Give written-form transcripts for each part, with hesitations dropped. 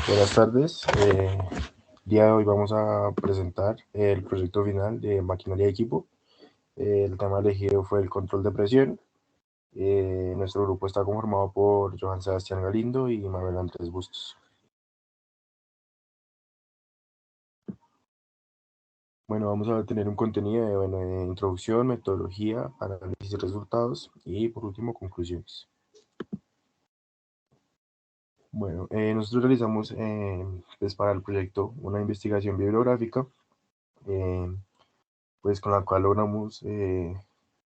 Buenas tardes. El día de hoy vamos a presentar el proyecto final de maquinaria y equipo. El tema elegido fue el control de presión. Nuestro grupo está conformado por Johan Sebastián Galindo y Manuel Andrés Bustos. Bueno, vamos a tener un contenido de introducción, metodología, análisis de resultados y por último conclusiones. Bueno, nosotros realizamos pues para el proyecto una investigación bibliográfica pues con la cual logramos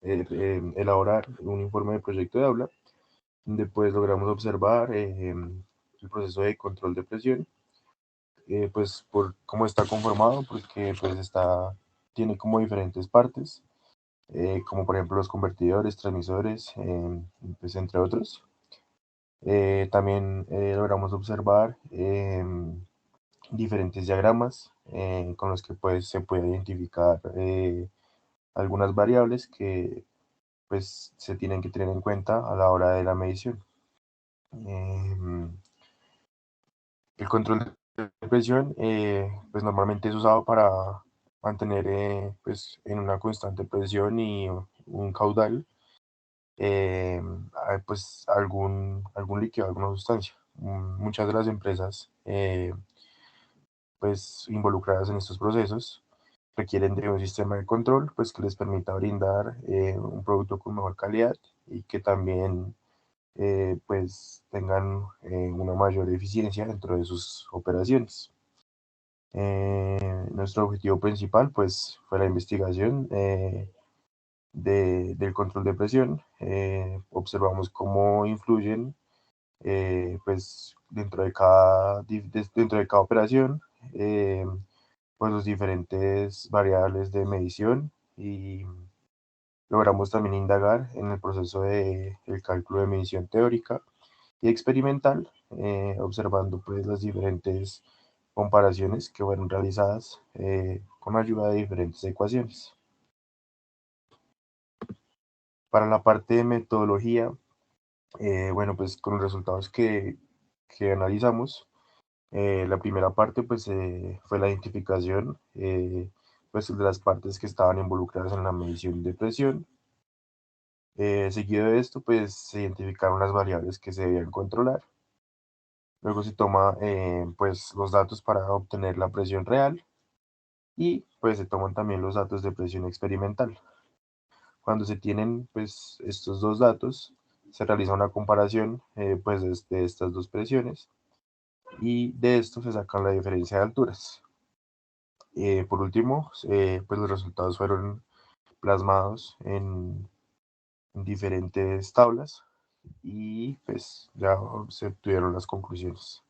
elaborar un informe de proyecto de aula, donde pues logramos observar el proceso de control de presión, pues por cómo está conformado, porque pues tiene como diferentes partes, como por ejemplo los convertidores, transmisores, pues entre otros. También logramos observar diferentes diagramas con los que pues se puede identificar algunas variables que pues se tienen que tener en cuenta a la hora de la medición. El control de presión pues normalmente es usado para mantener pues en una constante presión y un caudal pues algún líquido, alguna sustancia. Muchas de las empresas pues involucradas en estos procesos requieren de un sistema de control pues que les permita brindar un producto con mejor calidad y que también pues tengan una mayor eficiencia dentro de sus operaciones. Nuestro objetivo principal pues fue la investigación del control de presión. Observamos cómo influyen pues dentro de cada operación pues los diferentes variables de medición y logramos también indagar en el proceso del cálculo de medición teórica y experimental, observando pues las diferentes comparaciones que fueron realizadas con ayuda de diferentes ecuaciones. Para la parte de metodología, bueno, pues con los resultados que analizamos, la primera parte pues fue la identificación pues de las partes que estaban involucradas en la medición de presión. Seguido de esto, pues se identificaron las variables que se debían controlar. Luego se toma pues los datos para obtener la presión real y pues se toman también los datos de presión experimental. Cuando se tienen pues estos dos datos, se realiza una comparación pues de estas dos presiones y de esto se saca la diferencia de alturas. Por último, pues los resultados fueron plasmados en diferentes tablas y pues ya se obtuvieron las conclusiones.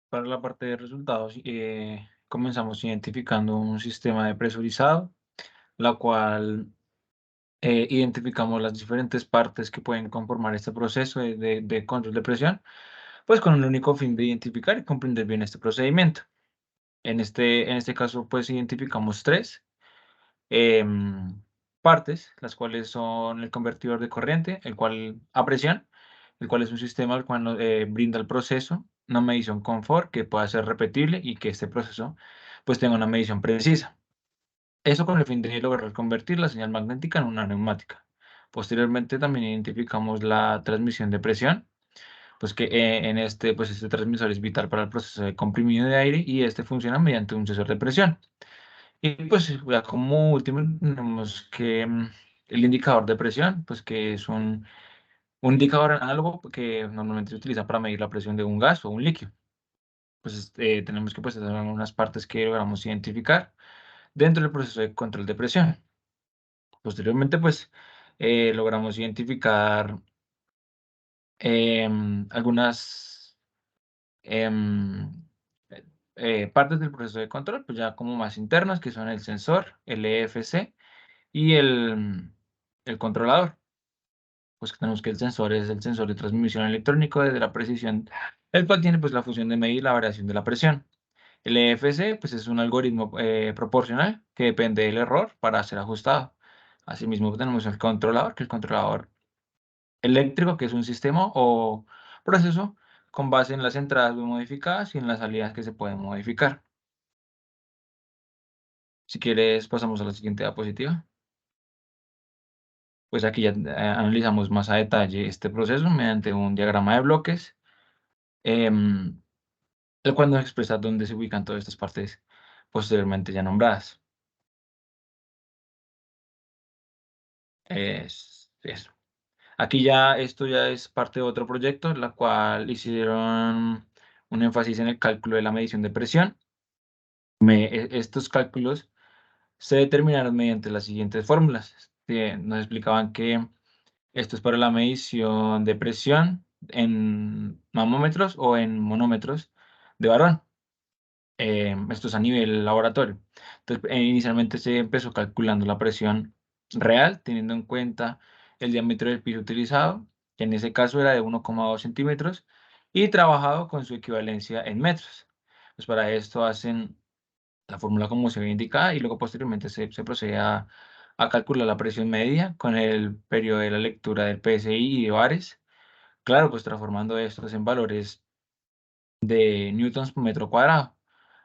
Para la parte de resultados, comenzamos identificando un sistema de presurizado, la cual identificamos las diferentes partes que pueden conformar este proceso de control de presión, pues con el único fin de identificar y comprender bien este procedimiento. En este caso, pues identificamos tres em, partes, las cuales son el convertidor de corriente, el cual a presión, el cual es un sistema al cual brinda el proceso una medición confort que pueda ser repetible y que este proceso pues tenga una medición precisa. Eso con el fin de lograr convertir la señal magnética en una neumática. Posteriormente también identificamos la transmisión de presión, pues que pues este transmisor es vital para el proceso de comprimido de aire y este funciona mediante un sensor de presión. Y pues ya como último tenemos que el indicador de presión, pues que es un indicador análogo que normalmente se utiliza para medir la presión de un gas o un líquido. Pues tenemos que pues hacer unas partes que logramos identificar dentro del proceso de control de presión. Posteriormente pues logramos identificar algunas em, partes del proceso de control, pues ya como más internas, que son el sensor, el EFC y el controlador. Pues tenemos que el sensor es el sensor de transmisión electrónico de la precisión, el cual tiene pues la función de medir la variación de la presión. El EFC pues es un algoritmo proporcional que depende del error para ser ajustado. Asimismo tenemos el controlador, que el controlador eléctrico, que es un sistema o proceso con base en las entradas muy modificadas y en las salidas que se pueden modificar. Si quieres, pasamos a la siguiente diapositiva. Pues aquí ya analizamos más a detalle este proceso mediante un diagrama de bloques, em, el cual nos expresa dónde se ubican todas estas partes posteriormente ya nombradas. Es eso. Aquí ya esto ya es parte de otro proyecto, en la cual hicieron un énfasis en el cálculo de la medición de presión. Estos cálculos se determinaron mediante las siguientes fórmulas. Nos explicaban que esto es para la medición de presión en mamómetros o en monómetros de varón. Esto es a nivel laboratorio. Entonces, inicialmente se empezó calculando la presión real, teniendo en cuenta el diámetro del piso utilizado, que en ese caso era de 1,2 centímetros, y trabajado con su equivalencia en metros. Pues para esto hacen la fórmula como se ve indicada y luego posteriormente se procede a calcular la presión media con el periodo de la lectura del PSI y de bares. Claro, pues transformando estos en valores de newtons por metro cuadrado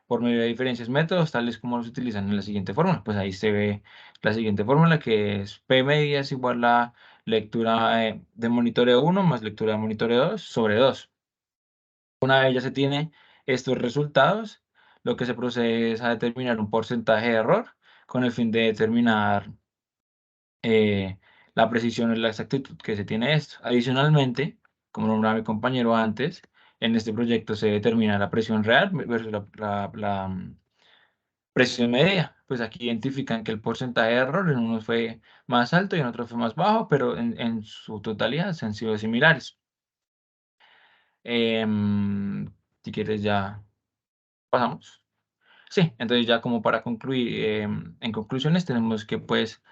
por medio de diferentes métodos, tales como los utilizan en la siguiente fórmula. Pues ahí se ve la siguiente fórmula, que es P media es igual a lectura de monitoreo 1 más lectura de monitoreo 2 sobre 2. Una vez ya se tiene estos resultados, lo que se procede es a determinar un porcentaje de error con el fin de determinar la precisión y la exactitud que se tiene esto. Adicionalmente, como nombraba mi compañero antes, en este proyecto se determina la presión real versus la presión media. Pues aquí identifican que el porcentaje de error en uno fue más alto y en otro fue más bajo, pero en su totalidad se han sido similares. Em, si quieres ya pasamos. Sí, entonces ya como para concluir, en conclusiones tenemos que pues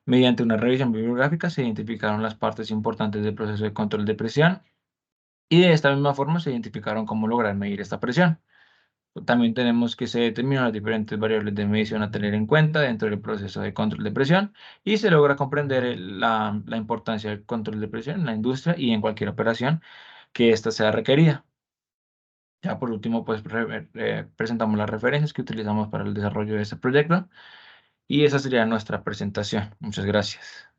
mediante una revisión bibliográfica se identificaron las partes importantes del proceso de control de presión y de esta misma forma se identificaron cómo lograr medir esta presión. También tenemos que se determinan las diferentes variables de medición a tener en cuenta dentro del proceso de control de presión y se logra comprender la importancia del control de presión en la industria y en cualquier operación que ésta sea requerida. Ya por último, pues presentamos las referencias que utilizamos para el desarrollo de este proyecto y esa sería nuestra presentación. Muchas gracias.